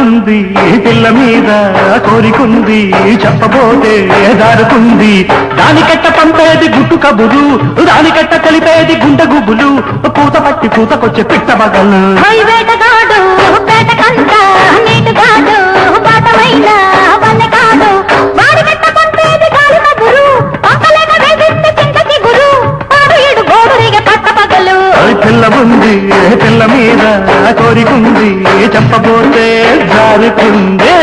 ఉంది పిల్ల మీద కోరికుంది చెప్పబోతే దారుకుంది దానికట్ట పంపేది గుట్టు కబురు దానికట్ట కలిపేది గుండె గుబులు పూత పట్టి పూతకొచ్చే పిట్ట బగలు వేటగాడు వేటకంట నీటుగాడు బాటమైన వన్నెగాడు వాడికట్ట పంపేది గాలి కబురు పంపలేక వేధిస్తే చింతకి గురు వాడు ఏడు గోడురిగే పట్ట పగలు పిల్ల ఉంది పిల్ల మీద కోరికుంది చెప్పబోతే జారుకుంది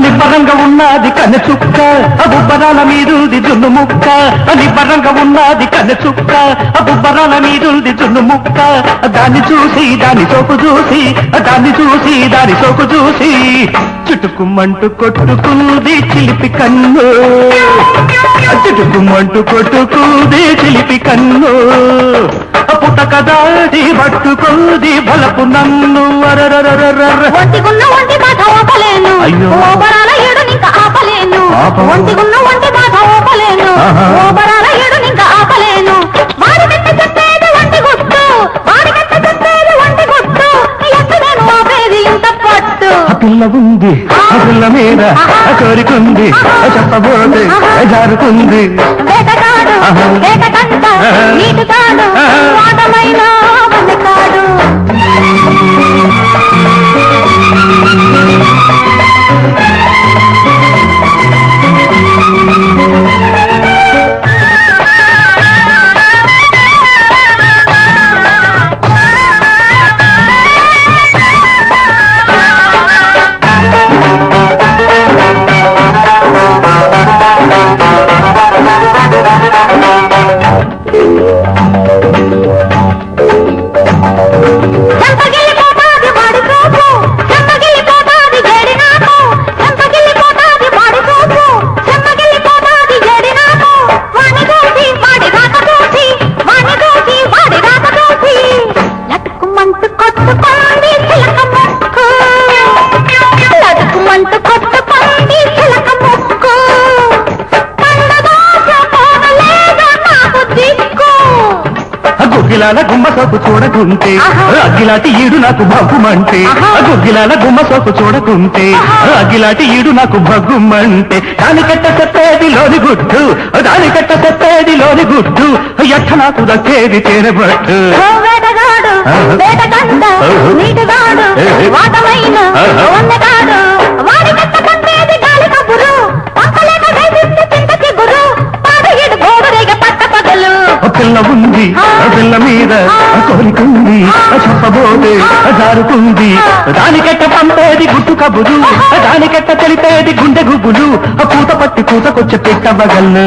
నిబ్బరంగా ఉన్నది కన్నె చుక్క బుబ్బరాల మీదుంది జున్ను ముక్క నిబ్బరంగా ఉన్నది కన్నె చుక్క బుబ్బరాల మీదుంది జున్ను ముక్క దాన్ని చూసి దాని సోకు చూసి దాన్ని చూసి దాని సోకు చూసి చుట్టుకుమ్మంటూ కొట్టుకుంది చిలిపి కన్ను చుట్టుకుమ్మంటూ కొట్టుకుంది చిలిపి కన్ను పుట్టక దాడి పట్టుకుంది బలపు నన్ను ఒంటిగున్న ఒంటి బాధ ఓపలేను ఓబరాల ఏడు ఇంకా ఆపలేను ఒంటిగున్న ఒంటి బాధ ఓపలేను ఓబరాల ఏడు ఇంకా ఆపలేను వాడి కట్ట చెప్పేది ఒంటి గుట్టు వాడి కట్ట చెప్పేది ఒంటి గుట్టు ఎత్తు నేను ఆపేది ఇంత పట్టు పిల్ల ఉంది పిల్ల మీద కోరికుంది చెప్పబోతే జారుకుంది వేటగాడు వేటకంట నీటుగాడు వాటమైన వన్నెగాడు గుగ్గిలాల గుమ్మ సోపు చూడకుంటే అగ్గిలాంటి ఈడు నాకు భగ్గుమంటే గుగ్గిలాల గుమ్మ సోపు చూడకుంటే అగ్గిలాంటి ఈడు నాకు భగ్గుమంటే దానికట్ట చెప్పేది లోని గుడ్డు దానికట్ట చెప్పేది లోని గుడ్డు ఎట్ట నాకు దక్కేది తేనెబట్టు వేటగాడు వేటకంట నీటుగాడు వాటమైన వన్నెగాడు వాడి కట్ట పంపేది గాలి కబురు పంపలేక వేధిస్తే చింతకి గురు వాడు ఏడు గోడురిగే పట్ట పగలు పిల్ల ఉంది పిల్ల మీద కోరికుంది చెప్పబోతే జారుకుంది దానికెట్ట పంపేది గుట్టు కబురు దానికెట్ట తెలిపేది గుండె గుబులు పూత పట్టి పూతకొచ్చే పిట్ట బగల్లు